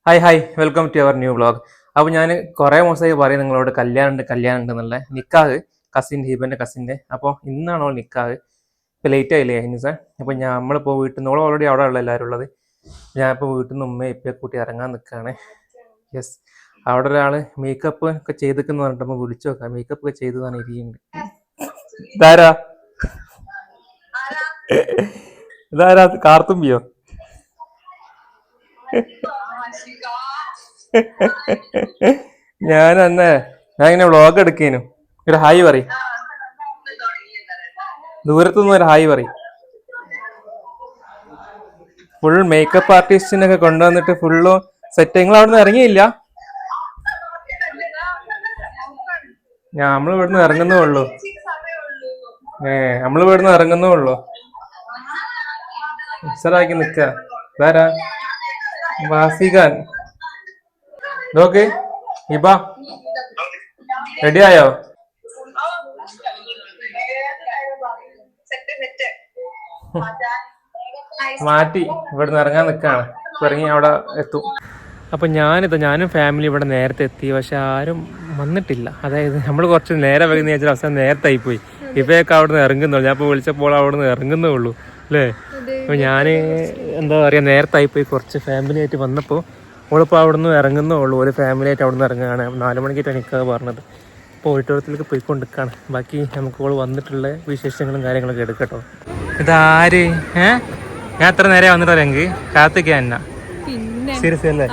Hi welcome to our new vlog. അപ്പോൾ ഞാൻ കുറേ ദിവസമായി പറയും നിങ്ങളോട് കല്യാണം ഉണ്ട് എന്നുള്ള നിക്കാഹ് കസിൻ്റെ ഹീബൻ്റെ കസിൻ്റെ. അപ്പോൾ ഇന്നാണോ നിക്കാഹ്? ഇപ്പോൾ ലേറ്റ് ആയില്ലേ ഹിനിസ? അപ്പോൾ നമ്മളിപ്പോൾ വീട്ടിൽ നിന്ന് ഓൾറെഡി അവിടെ ഉള്ള എല്ലാവരും ഉള്ളത്. ഞാൻ ഇപ്പോൾ വീട്ടിൽ നിന്ന് ഉമ്മയെ ഇപ്പയെ കൂട്ടി ഇറങ്ങാൻ നിൽക്കുകയാണ്. യെസ്, അവിടെ ഒരാൾ മേക്കപ്പ് ഒക്കെ ചെയ്തിട്ടെന്ന് പറഞ്ഞിട്ട് നമ്മൾ വിളിച്ചു നോക്കാം. മേക്കപ്പ് ഒക്കെ ചെയ്തതാണ് ഇരിക്കുന്നത്. ഇതാരാ ഇതാരാ കാർത്തുമ്പിയോ? ഞാൻ ഇങ്ങനെ വ്ളോഗ് എടുക്കേനു. ഒരു ഹായ് പറ, ദൂരത്തുനിന്ന് ഒരു ഹായ് പറ. ഫുൾ മേക്കപ്പ് ആർട്ടിസ്റ്റിനൊക്കെ കൊണ്ടുവന്നിട്ട് ഫുള്ള് സെറ്റ്. നിങ്ങൾ അവിടെ നിന്ന് ഇറങ്ങിയില്ല? നമ്മൾ ഇവിടുന്ന് ഇറങ്ങുന്നേ ഉള്ളൂ. നമ്മൾ ഇവിടുന്ന് ഇറങ്ങുന്നേ ഉള്ളൂ. മിക്സറാക്കി നിക്ക. ഇതാരാ? വാസിഖാൻ. നോക്ക് ഇബ, റെഡിയായോ? മാറ്റി ഇവിടുന്ന് ഇറങ്ങാൻ നിൽക്കാണ്. ഇറങ്ങി അവിടെ എത്തും. അപ്പം ഞാനും ഫാമിലി ഇവിടെ നേരത്തെ എത്തി, പക്ഷെ ആരും വന്നിട്ടില്ല. അതായത് നമ്മൾ കുറച്ച് നേരെ വൈകുന്ന വെച്ചാൽ അവസാനം നേരത്തെ ആയിപ്പോയി. ഇവയൊക്കെ അവിടെ നിന്ന് ഇറങ്ങുന്നുള്ളൂ. ഞാൻ ഇപ്പോൾ വിളിച്ചപ്പോൾ അവിടെ നിന്ന് ഇറങ്ങുന്നേ ഉള്ളൂ അല്ലേ. അപ്പോൾ ഞാൻ എന്താ പറയുക, നേരത്തെ ആയിപ്പോയി. കുറച്ച് ഫാമിലി ആയിട്ട് വന്നപ്പോൾ ഓളിപ്പോൾ അവിടെ നിന്ന് ഇറങ്ങുന്നേ ഉള്ളൂ. ഒരു ഫാമിലി ആയിട്ട് അവിടെ നിന്ന് ഇറങ്ങുകയാണ്. 4 മണിക്കായിട്ടാണ് എനിക്കത് പറഞ്ഞത്. ഇപ്പോൾ ഓഡിറ്റോറിയത്തിലേക്ക് പോയിക്കൊണ്ടിരിക്കുകയാണ്. ബാക്കി നമുക്ക് ഓൾ വന്നിട്ടുള്ള വിശേഷങ്ങളും കാര്യങ്ങളൊക്കെ എടുക്കട്ടോ. ഇതാര്? ഞാൻ എത്ര നേരെ വന്നിട്ടില്ലെങ്കിൽ കാത്തിക്കാൻ എന്നാ സീരിയസ് അല്ലേ?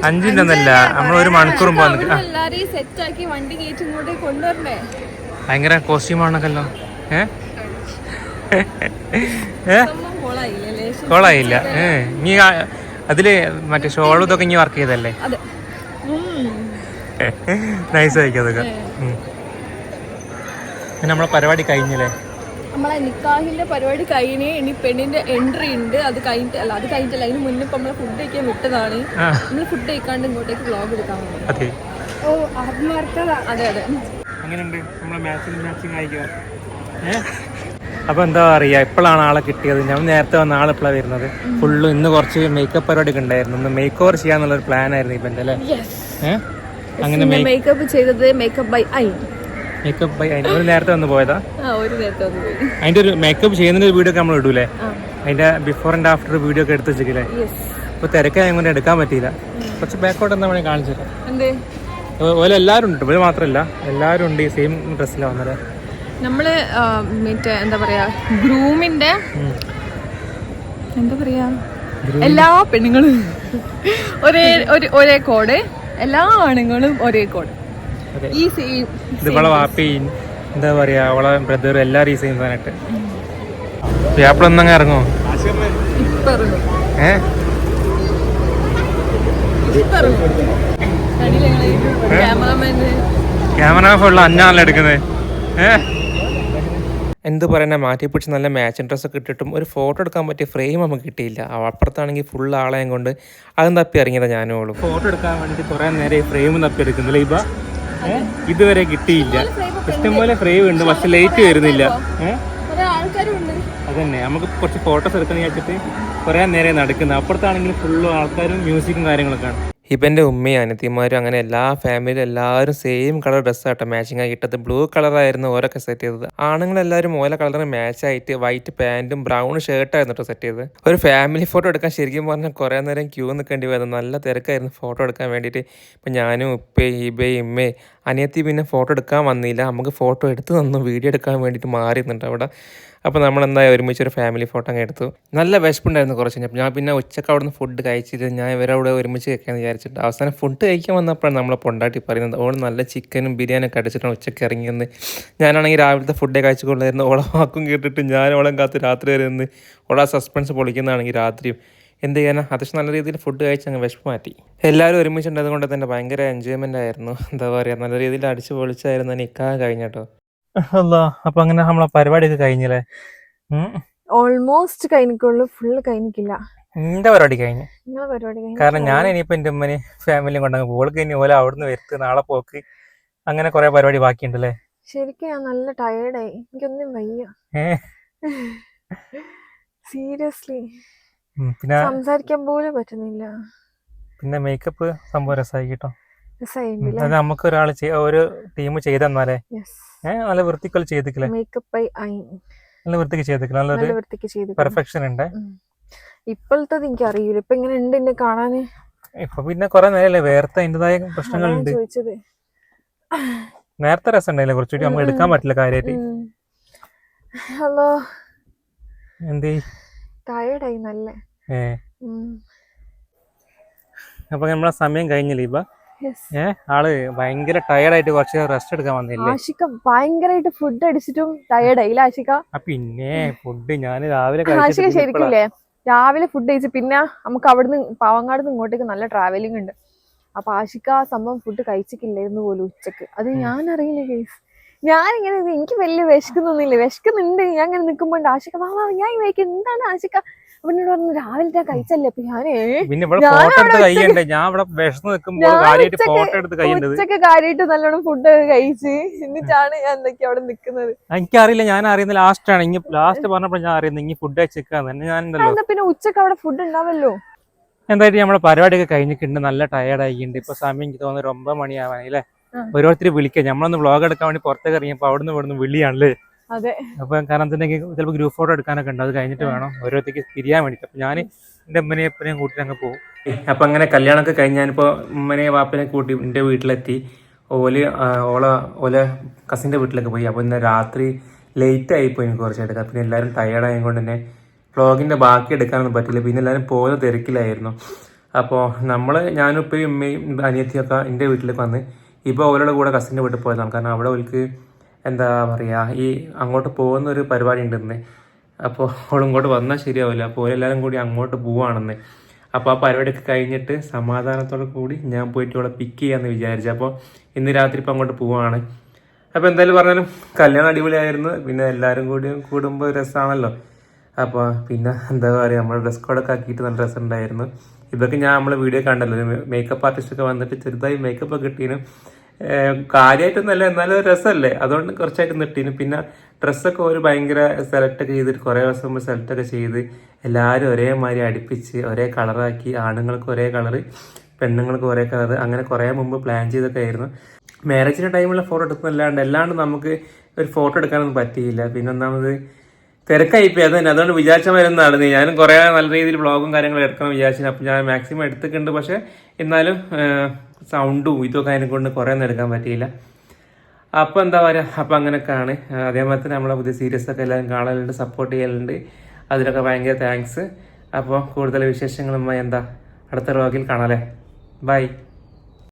5 മിനിറ്റ് ഒന്നല്ല, നമ്മൾ 1 മണിക്കൂർ മുമ്പ് വന്നിട്ട്. ഭയങ്കര കോസ്റ്റ്യൂമാണല്ലോ. കോളായില്ല. നീ അതില് മറ്റേ ഷോളും ഇതൊക്കെ ഇനി വർക്ക് ചെയ്തല്ലേ? നൈസ് ആയിരിക്കും അതൊക്കെ. നമ്മളെ പരിപാടി കഴിഞ്ഞല്ലേ? നമ്മളെ നിക്കാഹിന്റെ പരിപാടി കഴിഞ്ഞ് ഇനി പെണ്ണിന്റെ എൻട്രി ഉണ്ട്. അത് കഴിഞ്ഞിട്ടല്ല, അതിന് മുന്നേ ഇപ്പൊ നമ്മളെ ഫുഡ് കഴിക്കാൻ വിട്ടതാണ്. നമ്മള് ഫുഡ് കഴിക്കാണ്ട് ഇങ്ങോട്ടേക്ക് വ്ളോഗ് എടുക്കാൻ വേണ്ടി. അതെ. അങ്ങനെയുണ്ട് നമ്മളെ മാച്ചിങ് ആയിക്കോ. അപ്പൊ എന്താ പറയാ, എപ്പോഴാണ് ആളെ കിട്ടിയത്? ഞാൻ നേരത്തെ വന്ന ആളെപ്പോഴാണ് വരുന്നത്? ഫുള്ള് ഇന്ന് കുറച്ച് മേക്കപ്പ് പരിപാടി ഒക്കെ ഉണ്ടായിരുന്നു. ഇന്ന് മേക്ക് ഓവർ ചെയ്യാന്നുള്ളൊരു പ്ലാൻ ആയിരുന്നു ഇവന്റെ അല്ലേ? അങ്ങനെ മേക്കപ്പ് ചെയ്തത് മേക്കപ്പ് ബൈ ഐൻ. ഒരു നേരത്തെ വന്ന് പോയതാ? അതിന്റെ ഒരു മേക്കപ്പ് ചെയ്യുന്ന ഒരു വീഡിയോ ഒക്കെ നമ്മൾ ഇടൂലേ? അതിന്റെ ബിഫോർ ആൻഡ് ആഫ്റ്റർ വീഡിയോ ഒക്കെ എടുത്ത് വെച്ചില്ലേ? ഇപ്പൊ തിരക്കായ കൊണ്ട് എടുക്കാൻ പറ്റിയില്ല. കുറച്ച് ബാക്കോട്ട് എന്താ വേണമെങ്കിൽ കാണിച്ചു തരാം. അതുപോലെ എല്ലാവരും ഉണ്ട്, ഇവര് മാത്രല്ല, എല്ലാവരും ഉണ്ട് ഈ സെയിം ഡ്രസ്സിലാണ് വന്നത്. നമ്മള് മറ്റേ എന്താ പറയാ, ഗ്രൂമിന്റെ എന്താ പറയാ, എല്ലാ പെണ്ണുങ്ങളും ഒരേ കോഡ്, എല്ലാ ആണുങ്ങളും ഒരേ കോഡ്. ഇവളെ വാപ്പി എന്താ പറയാ, അവളെ ബ്രദർ എല്ലാരും ഈ സെയിം സാധനമായിട്ട്. വ്യാപ്പിളൊന്നങ്ങ് ഇറങ്ങോ? ക്യാമറ ഫുള്ള് അഞ്ഞാണല്ലോ എടുക്കുന്നത്. എന്ത് പറയാനാ, മാറ്റിപ്പിടിച്ച് നല്ല മാച്ചിങ് ഡ്രസ്സൊക്കെ ഇട്ടിട്ടും ഒരു ഫോട്ടോ എടുക്കാൻ പറ്റിയ ഫ്രെയിം നമുക്ക് കിട്ടിയില്ല. അപ്പുറത്താണെങ്കിൽ ഫുൾ ആളെയും കൊണ്ട് അതും തപ്പി ഇറങ്ങിയതാണ് ഞാനും. ഫോട്ടോ എടുക്കാൻ വേണ്ടിയിട്ട് കുറേ നേരം ഈ ഫ്രെയിം തപ്പി എടുക്കുന്നില്ല. ഇപ്പം ഇതുവരെ കിട്ടിയില്ല. ഇഷ്ടംപോലെ ഫ്രെയിം ഉണ്ട്, പക്ഷെ ലൈറ്റ് വരുന്നില്ല. അതന്നെ, നമുക്ക് കുറച്ച് ഫോട്ടോസ് എടുക്കാൻ വെച്ചിട്ട് കുറേ നേരം നടക്കുന്നത്. അപ്പുറത്താണെങ്കിൽ ഫുള്ളും ആൾക്കാരും മ്യൂസിക്കും കാര്യങ്ങളൊക്കെയാണ്. ഹിബൻ്റെ ഉമ്മയും അനിയത്തിമാരും അങ്ങനെ എല്ലാ ഫാമിലിയും എല്ലാവരും സെയിം കളർ ഡ്രസ്സാട്ടോ മാച്ചിങ് ആയി ഇട്ടത്. ബ്ലൂ കളറായിരുന്നു ഓരൊക്കെ സെറ്റ് ചെയ്തത്. ആണുങ്ങളെല്ലാവരും ഓരോ കളറിന് മാച്ചായിട്ട് വൈറ്റ് പാൻറ്റും ബ്രൗൺ ഷർട്ടായിരുന്നു കേട്ടോ സെറ്റ് ചെയ്തത്. ഒരു ഫാമിലി ഫോട്ടോ എടുക്കാൻ ശരിക്കും പറഞ്ഞാൽ കുറേ നേരം ക്യൂ നിൽക്കേണ്ടി വരുന്നത്. നല്ല തിരക്കായിരുന്നു ഫോട്ടോ എടുക്കാൻ വേണ്ടിയിട്ട്. ഇപ്പം ഞാനും ഉപ്പയും ഹിബയും ഉമ്മയും അനിയത്തി പിന്നെ ഫോട്ടോ എടുക്കാൻ വന്നില്ല. നമുക്ക് ഫോട്ടോ എടുത്ത് തന്നു, വീഡിയോ എടുക്കാൻ വേണ്ടിയിട്ട് മാറിയിരുന്നുണ്ട് അവിടെ. അപ്പോൾ നമ്മളെന്തായാലും ഒരുമിച്ചൊരു ഫാമിലി ഫോട്ടോ അങ്ങ് എടുത്തു. നല്ല വിശപ്പുണ്ടായിരുന്നു കുറച്ച് കഴിഞ്ഞപ്പോൾ. ഞാൻ പിന്നെ ഉച്ചക്ക് അവിടെ നിന്ന് ഫുഡ് കഴിച്ചിട്ട് ഞാൻ ഇവരവിടെ ഒരുമിച്ച് കഴിക്കാമെന്ന് വിചാരിച്ചിട്ട് അവസാനം ഫുഡ് കഴിക്കാൻ വന്നപ്പോഴാണ് നമ്മളെ പൊണ്ടാട്ടി പറയുന്നത് ഓൾ നല്ല ചിക്കനും ബിരിയാണിയൊക്കെ അടിച്ചിട്ടാണ് ഉച്ചയ്ക്ക് ഇറങ്ങിയെന്ന്. ഞാനാണെങ്കിൽ രാവിലത്തെ ഫുഡേ കഴിച്ചുകൊണ്ടായിരുന്നു. ഓളെ വാക്കും കേട്ടിട്ട് ഞാൻ ഓളം കാത്ത് രാത്രി വരെ നിന്ന് ഓളെ സസ്പെൻസ് പൊളിക്കുന്നതാണെങ്കിൽ രാത്രിയും എന്ത് ചെയ്യാനാ. അത്യാവശ്യം നല്ല രീതിയിൽ ഫുഡ് കഴിച്ച് അങ്ങ് വിശപ്പ് മാറ്റി. എല്ലാവരും ഒരുമിച്ചുണ്ടായത് കൊണ്ട് തന്നെ ഭയങ്കര എൻജോയ്മെൻ്റ് ആയിരുന്നു. എന്താ പറയുക, നല്ല രീതിയിൽ അടിച്ച് പൊളിച്ചായിരുന്നു നിൽക്കാൻ കഴിഞ്ഞട്ടോ. അല്ല, അപ്പൊ അങ്ങനെ നമ്മളെ പരിപാടിയൊക്കെ കഴിഞ്ഞല്ലേ? ഓൾമോസ്റ്റ് കഴിഞ്ഞിക്കുള്ളൂ, ഫുള്ള് കഴിഞ്ഞിട്ടില്ല. എന്റെ പരിപാടി കഴിഞ്ഞു. കാരണം ഞാൻ ഇനിയിപ്പോ എന്റെ ഉമ്മനെ ഫാമിലിയും കൊണ്ടങ്ങ് പോൾക്ക് ഇനി ഓല അവിടുന്ന് വരുത്ത് നാളെ പോക്ക് അങ്ങനെ കുറെ പരിപാടി ബാക്കിയുണ്ടല്ലേ? ശരിക്കും ഞാൻ നല്ല ടയേർഡായി, എനിക്കൊന്നും വയ്യ സീരിയസ്ലി. പിന്നെ സംസാരിക്കാൻ പോലും പറ്റുന്നില്ല. പിന്നെ മേക്കപ്പ് സംഭവം രസമായി കേട്ടോ. രസമായില്ലേ? അത് നമുക്ക് ഒരു ടീം ചെയ്തെന്നാലേ നല്ല വൃത്തിക്കൽ ചെയ്തിക്കില്ലേ, മേക്കപ്പ് നല്ല വൃത്തിക്ക് ചെയ്തിക്കില്ല, നല്ലൊരു വൃത്തിക്ക് ചെയ്ത് പെർഫെക്ഷൻ ഉണ്ട്. ഇപ്പോഴത്തെ എനിക്ക് അറിയില്ല ഇപ്പൊ എങ്ങനെ ഉണ്ട് എന്നെ കാണാന്. ഇപ്പൊ പിന്നെ കൊറേ നേരല്ലേ വേർത്ത അതിൻ്റെതായ പ്രശ്നങ്ങളുണ്ട്. ചോദിച്ചത് നേരത്തെ രസം ഉണ്ടായില്ലേ, കുറച്ചുകൂടി നമുക്ക് എടുക്കാൻ പറ്റില്ല കാര്യമായിട്ട്. ഹലോ എന്തേ ടയർഡായി നല്ല. അപ്പൊ നമ്മളെ സമയം കഴിഞ്ഞില്ലേ ഇപ്പൊ? ആള് ഭയങ്കര ടയർഡായിട്ട് കുറച്ച് റെസ്റ്റ് എടുക്കാൻ വന്നില്ലേ? ആഷിക ഭയങ്കരമായിട്ട് ഫുഡ് അടിച്ചിട്ടും ടയർഡായില്ല ആഷിക? പിന്നെ ഫുഡ് ഞാൻ രാവിലെ ആഷിക ശരിക്കില്ലേ രാവിലെ ഫുഡ് കഴിച്ച് പിന്നെ നമുക്ക് അവിടുന്ന് പാവങ്ങാട് നിന്ന് ഇങ്ങോട്ടേക്ക് നല്ല ട്രാവലിംഗ് ഉണ്ട്. അപ്പൊ ആഷിക ആ സംഭവം ഫുഡ് കഴിച്ചിട്ടില്ലായിരുന്നു പോലും ഉച്ചക്ക്. അത് ഞാൻ അറിയില്ല കേസ്. ഞാനിങ്ങനെ എനിക്ക് വലിയ വിശക്കുന്നൊന്നുമില്ല, വിശക്കുന്നുണ്ട്. ഞാൻ ഇങ്ങനെ നിൽക്കുമ്പോണ്ട് ആഷിക ഞാൻ എന്താണ് ആഷിക അവനോട് പറഞ്ഞു രാവിലത്തെ കഴിച്ചല്ലേ. അപ്പൊ ഉച്ചക്ക് കാര്യമായിട്ട് നല്ലോണം ഫുഡ് കഴിച്ച് എന്നിട്ടാണ് ഞാൻ എന്തൊക്കെയാ അവിടെ നിക്കുന്നത്. എനിക്കറിയില്ല, ഞാൻ അറിയുന്ന ലാസ്റ്റ് ആണ്. ലാസ്റ്റ് പറഞ്ഞപ്പോൾ ഞാൻ അറിയുന്നത് ഇനി ഫുഡ് കഴിച്ചിരിക്കാന്ന്. ഞാൻ പിന്നെ ഉച്ചക്ക് അവിടെ ഫുഡ് ഉണ്ടാവല്ലോ. എന്തായാലും നമ്മുടെ പരിപാടിയൊക്കെ കഴിഞ്ഞിട്ടുണ്ട്, നല്ല ടയർഡ് ആയിട്ടുണ്ട്. ഇപ്പൊ സമയം എനിക്ക് തോന്നുന്നു 9 മണിയാവാൻ അല്ലേ. ഓരോരുത്തർ വിളിക്കാം, നമ്മളൊന്ന് വ്ളോഗ് എടുക്കാൻ വേണ്ടി പുറത്തേക്ക് ഇറങ്ങിയപ്പോ അവിടുന്ന് ഇവിടുന്ന് വിളിയാണല്ലേ. അപ്പൊ കാരണം എന്തുണ്ടെങ്കിൽ ചിലപ്പോൾ ഗ്രൂപ്പ് ഫോട്ടോ എടുക്കാനൊക്കെ ഉണ്ട്, അത് കഴിഞ്ഞിട്ട് വേണം ഓരോരുത്തേക്ക് തിരിയാൻ വേണ്ടിട്ട്. അപ്പൊ ഞാൻ എൻ്റെ ഉമ്മനെയും എപ്പനെയും കൂട്ടിട്ട് അങ്ങ് പോകും. അപ്പൊ അങ്ങനെ കല്യാണമൊക്കെ കഴിഞ്ഞ് ഞാനിപ്പോ ഉമ്മനെയും വാപ്പനെ കൂട്ടി എൻ്റെ വീട്ടിലെത്തി. ഓല കസിൻ്റെ വീട്ടിലേക്ക് പോയി. അപ്പോൾ ഇന്ന് രാത്രി ലേറ്റ് ആയിപ്പോയി എനിക്ക് കുറച്ചായിട്ട്. പിന്നെ എല്ലാവരും ടയേർഡായത് കൊണ്ട് തന്നെ വ്ളോഗിൻ്റെ ബാക്കി എടുക്കാനൊന്നും പറ്റില്ല. പിന്നെ എല്ലാവരും പോകുന്ന തിരക്കിലായിരുന്നു. അപ്പോൾ ഞാനും ഉപ്പയും ഉമ്മയും അനിയത്തിയൊക്കെ എൻ്റെ വീട്ടിലേക്ക് വന്ന് ഇപ്പോൾ ഓലോടെ കൂടെ കസിൻ്റെ വീട്ടിൽ പോയതാണ്. കാരണം അവിടെ അവർക്ക് എന്താ പറയുക ഈ അങ്ങോട്ട് പോകുന്ന ഒരു പരിപാടി ഉണ്ടെന്ന്. അപ്പോൾ അവളിങ്ങോട്ട് വന്നാൽ ശരിയാവില്ല. അപ്പോൾ എല്ലാവരും കൂടി അങ്ങോട്ട് പോവുകയാണെന്ന്. അപ്പോൾ ആ പരിപാടിയൊക്കെ കഴിഞ്ഞിട്ട് സമാധാനത്തോടെ കൂടി ഞാൻ പോയിട്ട് അവളെ പിക്ക് ചെയ്യാമെന്ന് വിചാരിച്ചു. അപ്പോൾ ഇന്ന് രാത്രി ഇപ്പം അങ്ങോട്ട് പോവുകയാണ്. അപ്പോൾ എന്തായാലും പറഞ്ഞാലും കല്യാണം അടിപൊളിയായിരുന്നു. പിന്നെ എല്ലാവരും കൂടി കൂടുമ്പോൾ രസമാണല്ലോ. അപ്പോൾ പിന്നെ എന്താ പറയുക നമ്മൾ ഡ്രസ് കോഡൊക്കെ ആക്കിയിട്ട് നല്ല രസമുണ്ടായിരുന്നു. ഇതൊക്കെ നമ്മളെ വീഡിയോ കണ്ടല്ലോ, മേക്കപ്പ് ആർട്ടിസ്റ്റൊക്കെ വന്നിട്ട് ചെറുതായി മേക്കപ്പ് ഒക്കെ ഇട്ടീനും. കാര്യമായിട്ടൊന്നുമല്ല, എന്നാലും രസമല്ലേ, അതുകൊണ്ട് കുറച്ചായിട്ട് നിട്ടീനും. പിന്നെ ഡ്രസ്സൊക്കെ ഒരു ഭയങ്കര സെലക്ടൊക്കെ ചെയ്തിട്ട് കുറേ ദിവസം മുമ്പ് സെലക്ടൊക്കെ ചെയ്ത് എല്ലാവരും ഒരേമാതിരി അടുപ്പിച്ച് ഒരേ കളറാക്കി. ആണുങ്ങൾക്ക് ഒരേ കളറ്, പെണ്ണുങ്ങൾക്ക് ഒരേ കളറ്, അങ്ങനെ കുറേ മുമ്പ് പ്ലാൻ ചെയ്തൊക്കെ ആയിരുന്നു. മാരേജിൻ്റെ ടൈമുള്ള ഫോട്ടോ എടുക്കുന്നല്ലാണ്ട് നമുക്ക് ഒരു ഫോട്ടോ എടുക്കാനൊന്നും പറ്റിയില്ല. പിന്നെ ഒന്നാമത് തിരക്കായിപ്പോയി, അത് തന്നെ. അതുകൊണ്ട് വിചാരിച്ച മരുന്നാണ്. ഞാനും കുറേ നല്ല രീതിയിൽ വ്ളോഗും കാര്യങ്ങളും എടുക്കണം വിചാരിച്ചു. അപ്പം ഞാൻ മാക്സിമം എടുത്തിട്ടുണ്ട്. പക്ഷേ എന്നാലും സൗണ്ടും ഇതൊക്കെ അതിനെ കൊണ്ട് കുറേ ഒന്നും എടുക്കാൻ പറ്റിയില്ല. അപ്പോൾ എന്താ പറയുക, അപ്പം അങ്ങനെയൊക്കെയാണ്. അതേപോലെ തന്നെ നമ്മളെ പുതിയ സീരീസൊക്കെ എല്ലാവരും കാണലുണ്ട്, സപ്പോർട്ട് ചെയ്യലുണ്ട്. അതിലൊക്കെ ഭയങ്കര താങ്ക്സ്. അപ്പോൾ കൂടുതൽ വിശേഷങ്ങളുമായി അടുത്ത വ്ളോഗിൽ കാണാം. ബൈ.